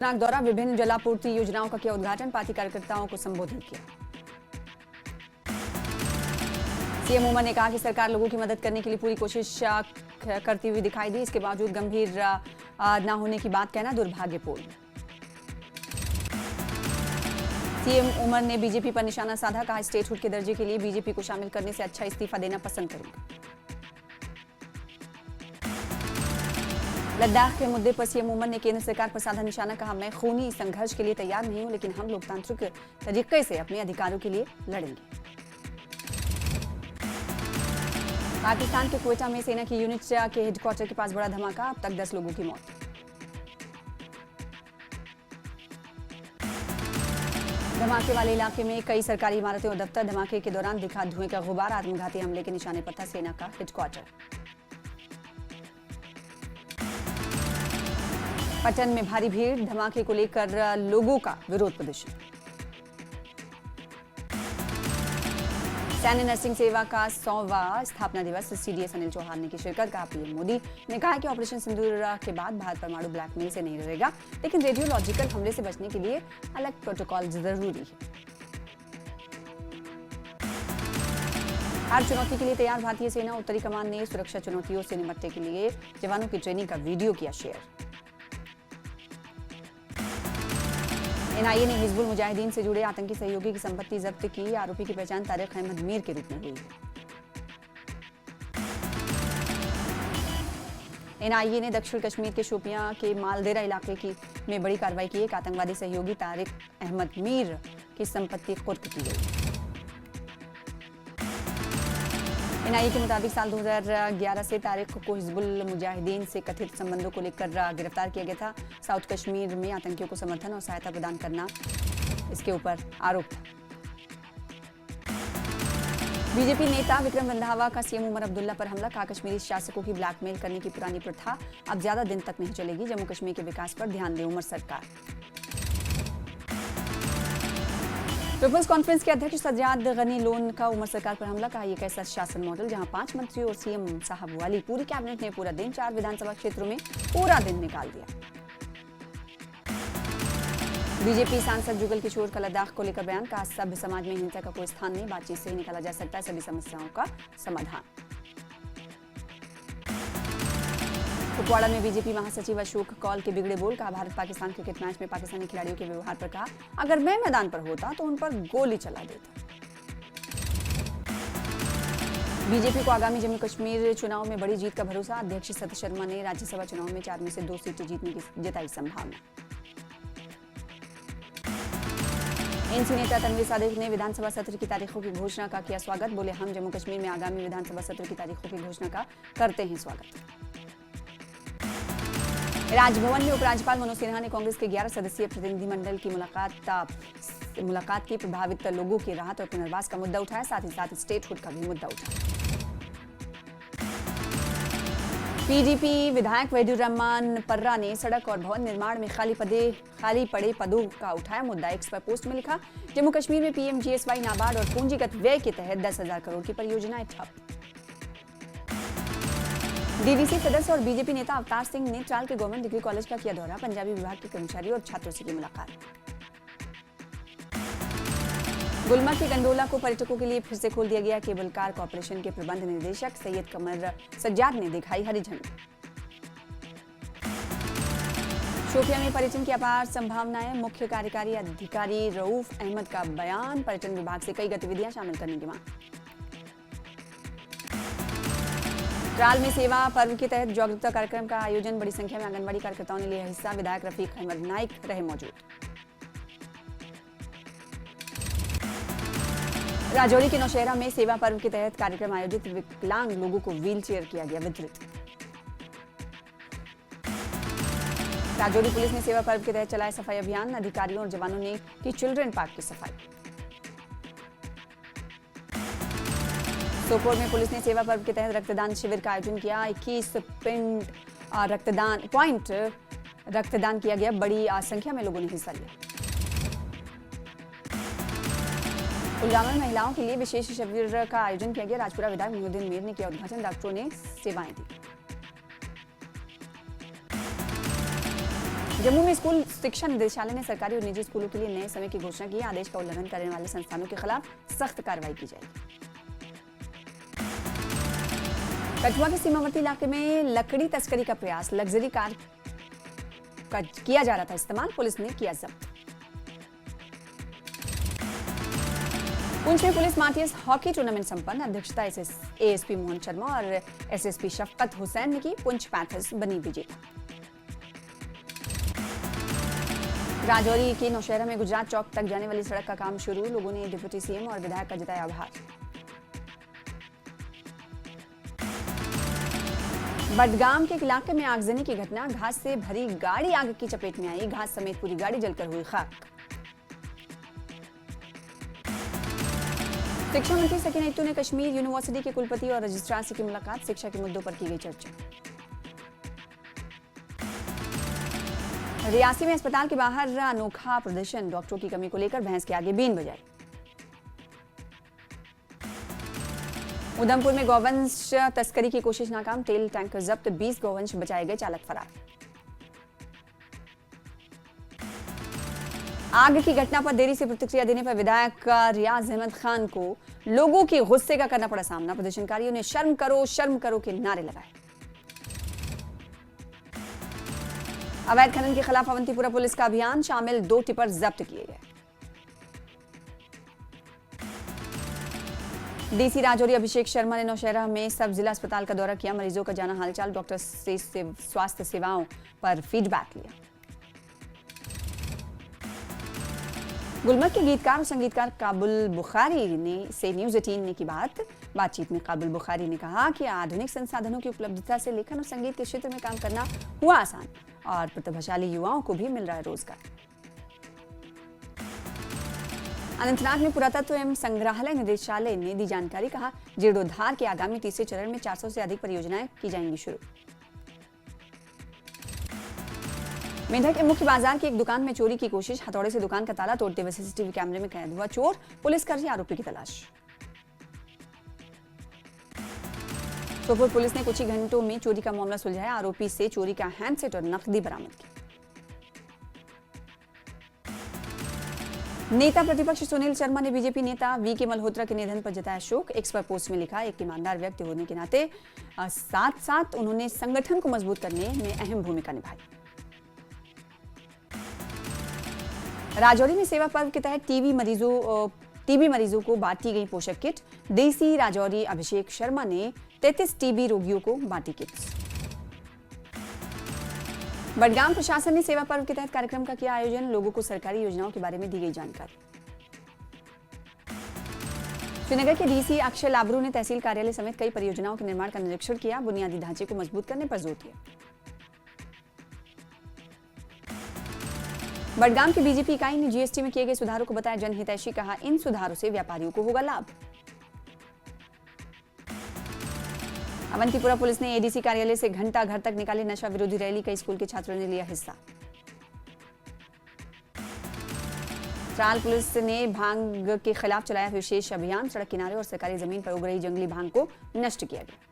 नाग दौरा विभिन्न जलापूर्ति योजनाओं का किया उद्घाटन, पार्टी कार्यकर्ताओं को संबोधित किया। सीएम उमर ने कहा कि सरकार लोगों की मदद करने के लिए पूरी कोशिश करती हुई दिखाई दी, इसके बावजूद गंभीर न होने की बात कहना दुर्भाग्यपूर्ण। सीएम उमर ने बीजेपी पर निशाना साधा, कहा स्टेटहुड के दर्जे के लिए बीजेपी को शामिल करने से अच्छा इस्तीफा देना पसंद करूंगा। लद्दाख के मुद्दे पर सीएम उमर ने केंद्र सरकार पर साधा निशाना, कहा मैं खूनी संघर्ष के लिए तैयार नहीं हूं, लेकिन हम लोकतांत्रिक तरीके से अपने अधिकारों के लिए लड़ेंगे। पाकिस्तान के क्वेटा में सेना की यूनिट के हेडक्वार्टर के पास बड़ा धमाका, अब तक 10 लोगों की मौत। धमाके वाले इलाके में कई सरकारी इमारतें और दफ्तर, धमाके के दौरान दिखा धुएं का गुबार, आत्मघाती हमले के निशाने पर था सेना का हेडक्वार्टर। पटन में भारी भीड़, धमाके को लेकर लोगों का विरोध प्रदर्शन। सैन्य नर्सिंग सेवा का 100वां स्थापना दिवस, सीडीएस अनिल चौहान ने की शिरकत, कहा पीएम मोदी ने कहा कि ऑपरेशन सिंदूर के बाद भारत परमाणु ब्लैकमेल से नहीं डरेगा, लेकिन रेडियोलॉजिकल हमले से बचने के लिए अलग प्रोटोकॉल जरूरी है। हर चुनौती के लिए तैयार भारतीय सेना, उत्तरी कमान ने सुरक्षा चुनौतियों से निपटने के लिए जवानों की ट्रेनिंग का वीडियो किया शेयर। एनआईए ने हिजबुल मुजाहिदीन से जुड़े आतंकी सहयोगी की संपत्ति जब्त की, आरोपी की पहचान तारिक अहमद मीर के रूप में हुई है। एनआईए ने दक्षिण कश्मीर के शोपियां के मालदेरा इलाके में बड़ी कार्रवाई की, एक आतंकवादी सहयोगी तारिक अहमद मीर की संपत्ति कुर्क की गई। एनआईए के मुताबिक साल 2011 से तारिक को हिजबुल मुजाहिदीन से कथित संबंधों को लेकर गिरफ्तार किया गया था। साउथ कश्मीर में आतंकियों को समर्थन और सहायता प्रदान करना इसके ऊपर आरोप था। बीजेपी नेता विक्रम रंधावा का सीएम उमर अब्दुल्ला पर हमला, कहा कश्मीरी शासकों की ब्लैकमेल करने की पुरानी प्रथा अब ज्यादा दिन तक नहीं चलेगी, जम्मू कश्मीर के विकास पर ध्यान दे उमर सरकार। पीपल्स कॉन्फ्रेंस के अध्यक्ष सज्जाद गनी लोन का उमर सरकार पर हमला, कहा यह कैसा शासन मॉडल जहां 5 मंत्री और सीएम साहब वाली पूरी कैबिनेट ने पूरा दिन 4 विधानसभा क्षेत्रों में पूरा दिन निकाल दिया। बीजेपी सांसद जुगल किशोर का लद्दाख को लेकर बयान, कहा सभ्य समाज में हिंसा का कोई स्थान नहीं, बातचीत से ही निकाला जा सकता है सभी समस्याओं का समाधान। कुपवाड़ा में बीजेपी महासचिव अशोक कौल के बिगड़े बोल, कहा भारत पाकिस्तान क्रिकेट मैच में पाकिस्तानी खिलाड़ियों के व्यवहार पर कहा अगर मैं मैदान पर होता तो उन पर गोली चला देता। बीजेपी को आगामी जम्मू कश्मीर चुनाव में बड़ी जीत का भरोसा, अध्यक्ष सतीश शर्मा ने राज्यसभा चुनाव में 4 में से 2 सीटें जीतने की जताई संभावना। एनसी नेता तनवीर सादिक ने विधानसभा सत्र की तारीखों की घोषणा का किया स्वागत, बोले हम जम्मू कश्मीर में आगामी विधानसभा सत्र की तारीखों की घोषणा का करते हैं स्वागत। राजभवन में उपराज्यपाल मनोज सिन्हा ने कांग्रेस के 11 सदस्यीय प्रतिनिधिमंडल की मुलाकात की, प्रभावित लोगों की राहत और पुनर्वास का मुद्दा उठाया, साथ ही साथ स्टेटहुड का भी मुद्दा उठाया। पीडीपी विधायक वैद्युरहमान पर्रा ने सड़क और भवन निर्माण में खाली पड़े पदों का उठाया मुद्दा, एक्स पर पोस्ट में लिखा जम्मू कश्मीर में पीएमजीएसवाई नाबार्ड और पूंजीगत व्यय के तहत 10,000 करोड़ की परियोजनाएं ठप। डीवीसी सदस्य और बीजेपी नेता अवतार सिंह ने ट्राल के गवर्नमेंट डिग्री कॉलेज का किया दौरा, पंजाबी विभाग के कर्मचारियों और छात्रों से की मुलाकात। गुलमर्ग के गंडोला को पर्यटकों के लिए फिर से खोल दिया गया, केबल कार कॉर्पोरेशन के प्रबंध निदेशक सैयद कमर सज्जाद ने दिखाई हरी झंडी। शोपियां में पर्यटन की अपार संभावनाएं, मुख्य कार्यकारी अधिकारी रऊफ अहमद का बयान, पर्यटन विभाग से कई गतिविधियां शामिल करने की मांग। ट्राल में सेवा पर्व के तहत जागरूकता कार्यक्रम का आयोजन, बड़ी संख्या में आंगनबाड़ी कार्यकर्ताओं ने लिया हिस्सा, विधायक रफीक अहमद नाइक रहे मौजूद। राजौरी के नौशहरा में सेवा पर्व के तहत कार्यक्रम आयोजित, विकलांग लोगों को व्हील चेयर किया गया वितरित। राजौरी पुलिस ने सेवा पर्व के तहत चलाया सफाई अभियान, अधिकारियों और जवानों ने की चिल्ड्रन पार्क की सफाई। सोपोर में पुलिस ने सेवा पर्व के तहत रक्तदान शिविर का आयोजन किया, 21 रक्तदान किया गया, बड़ी संख्या में लोगों ने हिस्सा लिया। पुलवामा में महिलाओं के लिए विशेष शिविर का आयोजन किया गया, राजपुरा विधायक मोहिउद्दीन मीर ने किया उद्घाटन, डॉक्टरों ने सेवाएं दी। जम्मू में स्कूल शिक्षा निदेशालय ने सरकारी और निजी स्कूलों के लिए नए समय की घोषणा की। आदेश का उल्लंघन करने वाले संस्थानों के खिलाफ सख्त कार्रवाई की जाएगी। कठुआ के सीमावर्ती इलाके में लकड़ी तस्करी का प्रयास, लग्जरी कार का किया जा रहा था इस्तेमाल, पुलिस ने किया जब्त। पुंछ में पुलिस मार्टियर्स हॉकी टूर्नामेंट संपन्न, अध्यक्षता एएसपी मोहन शर्मा और एसएसपी शफकत हुसैन ने की। पुंछ पैंथर्स बनी विजेता। राजौरी के नौशहरा में गुजरात चौक तक जाने वाली सड़क का काम शुरू, लोगों ने डिप्टी सीएम और विधायक का जताया आभार। बडगाम के इलाके में आगजनी की घटना, घास से भरी गाड़ी आग की चपेट में आई, घास समेत पूरी गाड़ी जलकर हुई खाक। शिक्षा मंत्री सकीना इत्तू ने कश्मीर यूनिवर्सिटी के कुलपति और रजिस्ट्रार से की मुलाकात, शिक्षा के मुद्दों पर की गई चर्चा। रियासी में अस्पताल के बाहर अनोखा प्रदर्शन, डॉक्टरों की कमी को लेकर भैंस के आगे बीन बजाई। उधमपुर में गौवंश तस्करी की कोशिश नाकाम, तेल टैंकर जब्त, 20 गौवंश बचाए गए, चालक फरार। आग की घटना पर देरी से प्रतिक्रिया देने पर विधायक रियाज अहमद खान को लोगों के गुस्से का करना पड़ा सामना। प्रदर्शनकारियों ने शर्म करो के नारे लगाए। अवैध खनन के खिलाफ अवंतीपुरा पुलिस का अभियान, शामिल 2 टिपर जब्त किए गए। डीसी राजौरी अभिषेक शर्मा ने नौशहरा में सब जिला अस्पताल का दौरा किया, मरीजों का जाना हालचाल, डॉक्टर से स्वास्थ्य सेवाओं पर फीडबैक लिया। गुलमर्ग के गीतकार और संगीतकार काबुल बुखारी से न्यूज 18 ने की बातचीत में काबुल बुखारी ने कहा कि आधुनिक संसाधनों की उपलब्धता से लेखन और संगीत के क्षेत्र में काम करना हुआ आसान और प्रतिभाशाली युवाओं को भी मिल रहा है रोजगार। अनंतनाग में पुरातत्व एवं संग्रहालय निदेशालय ने दी जानकारी, कहा जीर्णोद्धार के आगामी तीसरे चरण में 400 से अधिक परियोजनाएं की जाएंगी शुरू। मेंढक के मुख्य बाजार की एक दुकान में चोरी की कोशिश, हथौड़े से दुकान का ताला तोड़ते हुए सीसीटीवी कैमरे में कैद हुआ चोर, पुलिस कर रही आरोपी की तलाश। श्योपुर पुलिस ने कुछ ही घंटों में चोरी का मामला सुलझाया, आरोपी से चोरी का हैंडसेट और नकदी बरामद की। नेता प्रतिपक्ष सुनील शर्मा ने बीजेपी नेता वीके मल्होत्रा के निधन पर जताया शोक। एक्स पर पोस्ट में लिखा, एक ईमानदार व्यक्ति होने के नाते साथ साथ उन्होंने संगठन को मजबूत करने में अहम भूमिका निभाई। राजौरी में सेवा पर्व के तहत टीबी मरीजों को बांटी गई पोषक किट, डीसी राजौरी अभिषेक शर्मा ने 33 टीबी रोगियों को बांटी किट्स। बडगाम प्रशासन ने सेवा पर्व के तहत कार्यक्रम का किया आयोजन, लोगों को सरकारी योजनाओं के बारे में दी गई जानकारी। श्रीनगर के डीसी अक्षय लाबरू ने तहसील कार्यालय समेत कई परियोजनाओं के निर्माण का निरीक्षण किया, बुनियादी ढांचे को मजबूत करने पर जोर दिया। बडगाम की बीजेपी इकाई ने जीएसटी में किए गए सुधारों को बताया जनहितैषी, कहा इन सुधारों से व्यापारियों को होगा लाभ। अवंतीपुरा पुलिस ने एडीसी कार्यालय से घंटा घर तक निकाली नशा विरोधी रैली, कई स्कूल के छात्रों ने लिया हिस्सा। त्राल पुलिस ने भांग के खिलाफ चलाया विशेष अभियान, सड़क किनारे और सरकारी जमीन पर उग रही जंगली भांग को नष्ट किया गया।